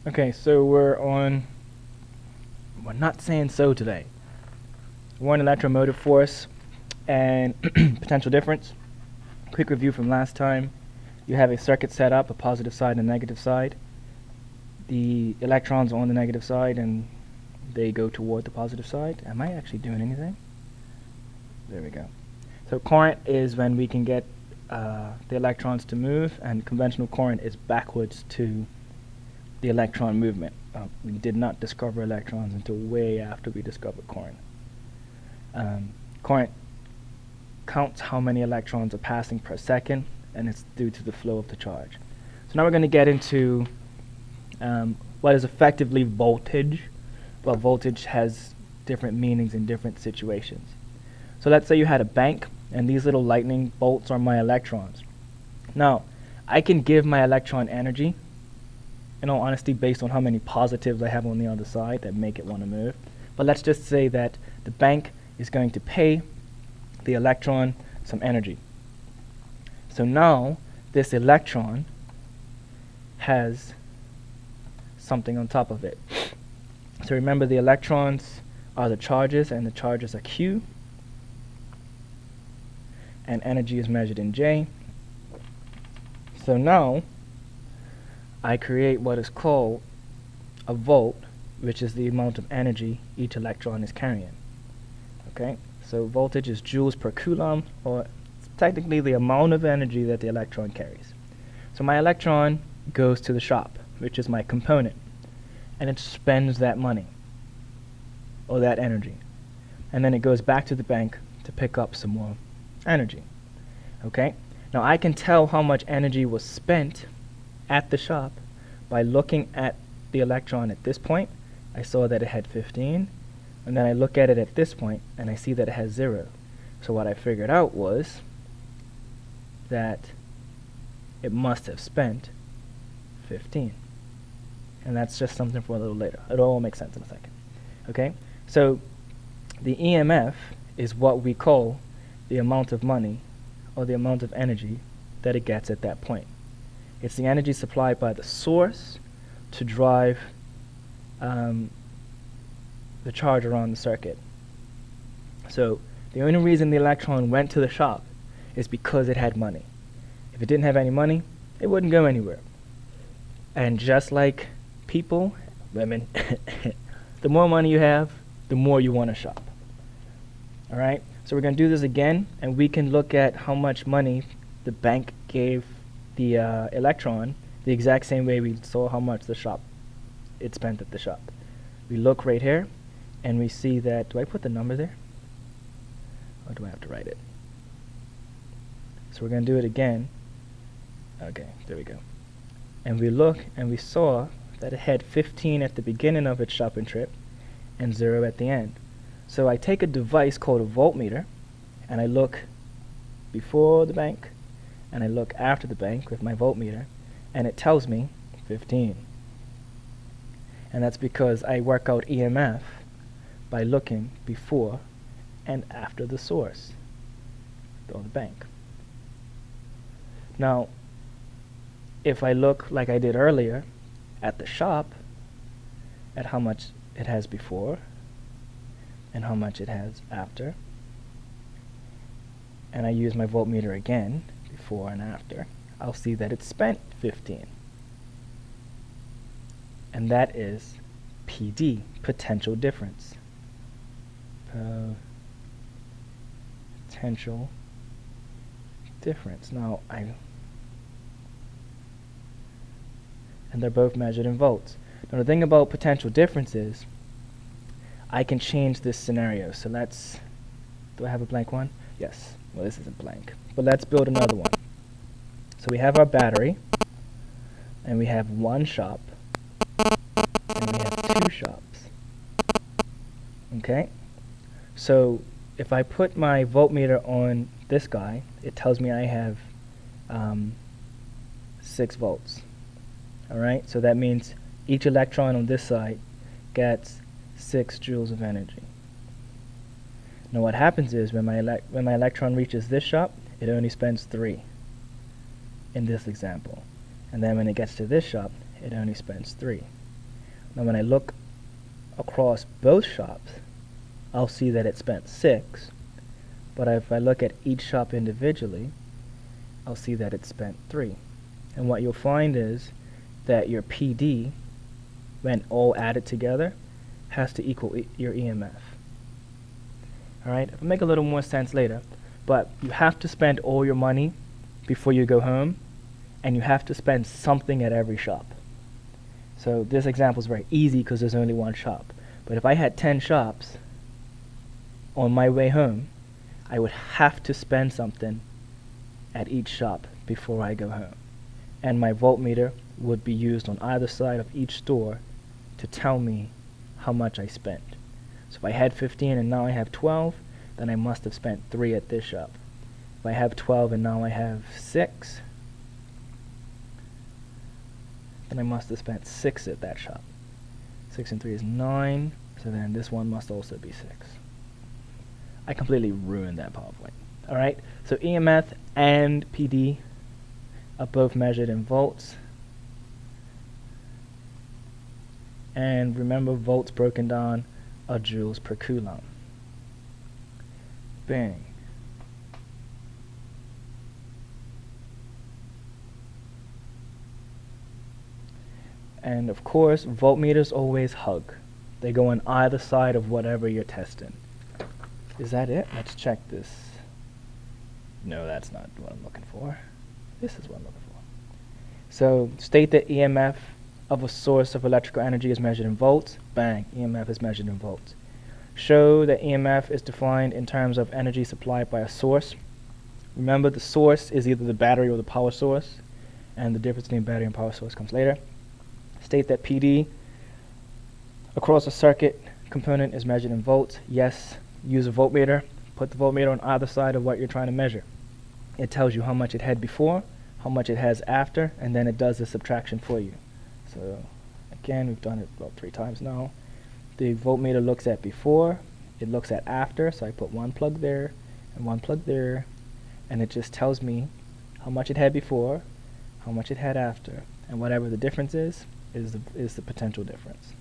Okay, so we're not saying so today. We're on electromotive force and potential difference. Quick review from last time. You have a circuit set up, a positive side and a negative side. The electrons are on the negative side and they go toward the positive side. Am I actually doing anything? There we go. So current is when we can get the electrons to move, and conventional current is backwards to the electron movement. We did not discover electrons until way after we discovered current. Current counts how many electrons are passing per second, and it's due to the flow of the charge. So now we're going to get into what is effectively voltage. Well, voltage has different meanings in different situations. So let's say you had a bank, and these little lightning bolts are my electrons. Now, I can give my electron energy, in all honesty, based on how many positives I have on the other side that make it want to move. But let's just say that the bank is going to pay the electron some energy. So now, this electron has something on top of it. So remember, the electrons are the charges, and the charges are Q, and energy is measured in J. So now I create what is called a volt, which is the amount of energy each electron is carrying. Okay, so voltage is joules per coulomb, or technically the amount of energy that the electron carries. So my electron goes to the shop, which is my component, and it spends that money or that energy, and then it goes back to the bank to pick up some more energy. Okay, now I can tell how much energy was spent at the shop by looking at the electron at this point. I saw that it had 15, and then I look at it at this point and I see that it has 0. So what I figured out was that it must have spent 15, and that's just something for a little later. It'll all make sense in a second. Okay, so the EMF is what we call the amount of money or the amount of energy that it gets at that point. It's the energy supplied by the source to drive the charge around the circuit. So the only reason the electron went to the shop is because it had money. If it didn't have any money, it wouldn't go anywhere. And just like people, women, the more money you have, the more you want to shop. All right? So we're going to do this again, and we can look at how much money the bank gave the electron the exact same way we saw how much it spent at the shop. We look right here, and we see that, do I put the number there? Or do I have to write it? So we're going to do it again. Okay, there we go. And we look, and we saw that it had 15 at the beginning of its shopping trip and 0 at the end. So I take a device called a voltmeter, and I look before the bank, and I look after the bank with my voltmeter, and it tells me 15. And that's because I work out EMF by looking before and after the source, or the bank. Now, if I look like I did earlier at the shop, at how much it has before and how much it has after, and I use my voltmeter again, before and after, I'll see that it spent 15. And that is PD, potential difference. Potential difference. Now, and they're both measured in volts. Now, the thing about potential difference is I can change this scenario. So do I have a blank one? Yes. Well, this isn't blank. But let's build another one. So we have our battery, and we have one shop, and we have 2 shops. Okay? So if I put my voltmeter on this guy, it tells me I have 6 volts. Alright? So that means each electron on this side gets 6 joules of energy. Now what happens is when my electron reaches this shop, it only spends 3 in this example. And then when it gets to this shop, it only spends 3. Now when I look across both shops, I'll see that it spent 6, but if I look at each shop individually, I'll see that it spent 3. And what you'll find is that your PD, when all added together, has to equal your EMF. Alright, it'll make a little more sense later, but you have to spend all your money before you go home, and you have to spend something at every shop. So this example is very easy because there's only one shop. But if I had 10 shops on my way home, I would have to spend something at each shop before I go home. And my voltmeter would be used on either side of each store to tell me how much I spent. So if I had 15 and now I have 12, then I must have spent 3 at this shop. If I have 12 and now I have 6, then I must have spent 6 at that shop. 6 and 3 is 9, so then this one must also be 6. I completely ruined that PowerPoint. Alright, so EMF and PD are both measured in volts. And remember, volts broken down are joules per coulomb. Bang. And of course, voltmeters always hug. They go on either side of whatever you're testing. Is that it? Let's check this. No, that's not what I'm looking for. This is what I'm looking for. So, state that EMF of a source of electrical energy is measured in volts. Bang, EMF is measured in volts. Show that EMF is defined in terms of energy supplied by a source. Remember, the source is either the battery or the power source, and the difference between battery and power source comes later. State that PD across a circuit component is measured in volts. Yes, use a voltmeter. Put the voltmeter on either side of what you're trying to measure. It tells you how much it had before, how much it has after, and then it does the subtraction for you. So again, we've done it about 3 times now. The voltmeter looks at before, it looks at after, so I put one plug there and one plug there, and it just tells me how much it had before, how much it had after, and whatever the difference is the potential difference.